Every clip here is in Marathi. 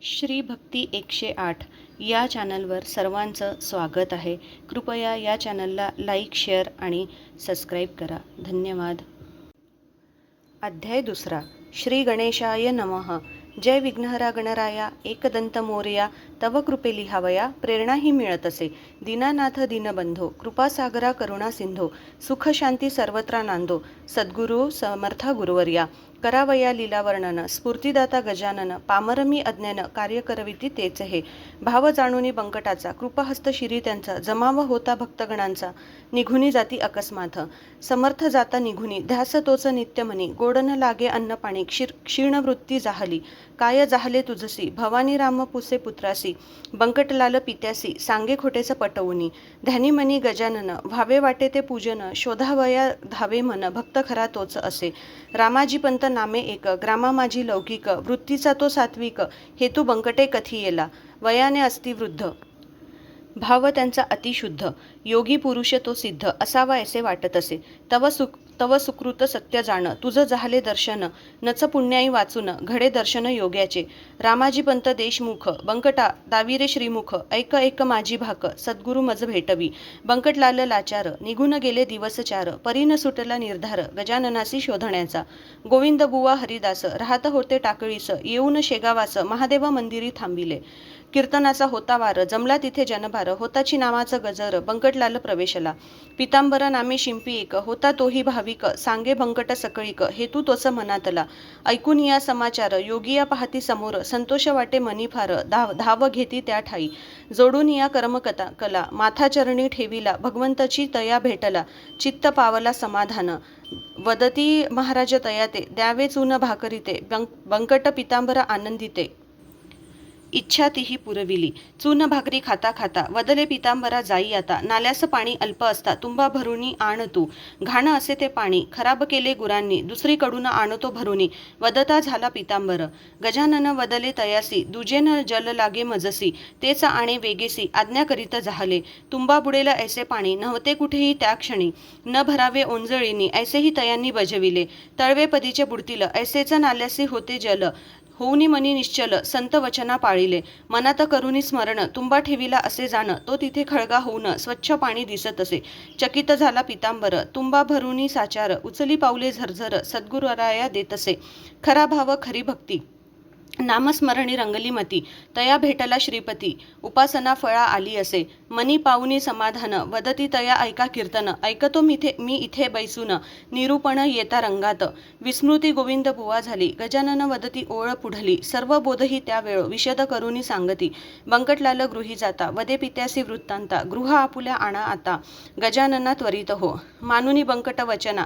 श्री भक्ती 108 या चॅनलवर सर्वांचं स्वागत आहे. कृपया या चॅनलला लाईक, शेअर आणि सबस्क्राईब करा. धन्यवाद. अध्याय 2. श्री गणेशाय नमः. जय विघ्नहरा गणराया, एकदंत मोरया, तव कृपे लिहावया प्रेरणाही मिळत असे. दीनानाथ दीनबंधो, कृपासागरा करुणा सिंधो, सुख शांती सर्वत्र नांदो. सद्गुरू समर्थ गुरुवर्या, करावया लीला वर्णन, स्फूर्तिदाता गजानन, पामरमी अज्ञान कार्य करविती तेच हे. भाव जाणुनी बंकटाचा, कृपाहस्त शिरी त्यांचा, जमाव होता भक्तगणांचा, निघुनी जाती अकस्मात. समर्थ जाता निघुनी, ध्यास तोच नित्यमनी, गोडन लागे अन्न पाणी, क्षीणवृत्ती जाहली, काय जाहले तुझसी, भवानी राम पुसे पुत्रासी, बंकटलाल पित्यासी, सांगे खोटेच पटवुनी. ध्यानी मनी गजानन, व्हावे वाटे ते पूजन, शोधावया धावे मन, भक्त खरा तोच असे. रामाजी पंत नामे एक, ग्रामा माझी लौकिक, वृत्तीचा तो सात्विक, हेतू बंकटे कथी येला, वयाने अस्ति वृद्ध, भाव त्यांचा अतिशुद्ध, योगी पुरुष तो सिद्ध, असावा असे वाटत असे. तव सुकृत सत्य जाण, तुझ जाहले दर्शन, नच पुण्याई वाचून, घडे दर्शन योग्याचे. रामाजी पंत देशमुख, बंकटा दाविरे श्रीमुख, ऐक ऐक माझी भाक, सद्गुरु मज भेटवी. बंकटलाल लाचार, निघून गेले दिवस चार, परीन सुटला निर्धार, गजाननासी शोधण्याचा. गोविंद बुवा हरिदास, राहत होते टाकळीस, येऊन शेगावास, महादेव मंदिरी थांबिले. कीर्तनाचा होता वार, जमला तिथे जनभार, होताची नामाचं गजर, बंकटलाल प्रवेशला. पितांबर नामे शिंपी एक, होता तोही भाविक, सांगे बंकट सकळीक, हेतू तोच मनातला. ऐकून या समाचार, योगिया पाहती समोर, संतोष वाटे मनी फार, धाव घेती त्या ठाई. जोडून या कर्मकथा कला, माथा चरणी ठेविला, भगवंताची तया भेटला, चित्त पावला समाधान. वदती महाराज तयाते, द्यावे चून भाकरीते, बंकट पितांबर आनंदिते, इच्छा तीही पुरविली. चून भाकरी खाता खाता, वदले पितांबरा जाई आता, नाल्यास पाणी अल्प असता, तुंबा भरुनी आण तू. घाण असे ते पाणी, खराब केले गुरांनी, दुसरीकडून आणतो भरुनी, वदता झाला पितांबर. गजानन वदले तयासी, दुजेन जल लागे मजसी, तेच आणे वेगेसी, आज्ञा करीत जाहले. तुंबा बुडेला ऐसे पाणी, नव्हते कुठेही त्या क्षणी, न भरावे ओंजळीनी, ऐसेही तयांनी बजविले. तळवे पदीचे बुडतील, ऐसेच नाल्यासी होते जल, होऊनी मनी निश्चल, संत वचना पाळिले. मनात करुनी स्मरण, तुंबा ठेविला असे जाण, तो तिथे खळगा होऊन स्वच्छ पाणी दिसत असे. चकित झाला पितांबर, तुंबा भरुनी साचार, उचली पाऊले झरझर, सद्गुरुराया देतसे. खरा भाव खरी भक्ती, नामस्मरणी रंगली मती, तया भेटला श्रीपती, उपासना फळा आली असे. मनी पाऊनी समाधान, वदती तया ऐका कीर्तन, ऐकतो मी इथे बैसून, निरूपण येता रंगात. विस्मृती गोविंद बुवा झाली, गजानन वदती ओळ पुढली, सर्व बोधही त्यावेळ, विशद करुनी सांगती. बंकटलाल गृही जाता, वदे पित्यासी वृत्तांता, गृह आपुल्या आणा आता. गजानना त्वरित हो, मानुनी बंकट वचना,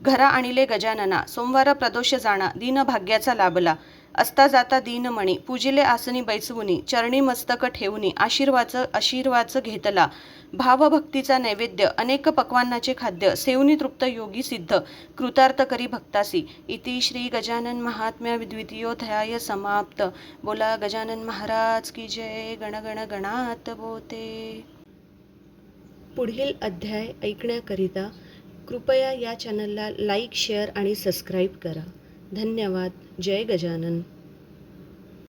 घरा आणिले गजानना. सोमवार प्रदोष जाणा, दीन भाग्याचा लाभला. असता जाता दीनमणी, पूजिले आसनी बैसवुनी, चरणी मस्तक ठेवुनी, आशीर्वाच घेतला. भावभक्तीचा नैवेद्य, अनेक पक्वान्नाचे खाद्य, सेवनी तृप्त योगी सिद्ध, कृतार्थ करी भक्तासी. इति श्री गजानन महात्म्य द्वितीयोध्याय समाप्त. बोला गजानन महाराज की जय. गण गण गणात बोते. पुढील अध्याय ऐकण्याकरिता कृपया या चॅनलला लाईक, शेअर आणि सबस्क्राईब करा. धन्यवाद. जय गजानन.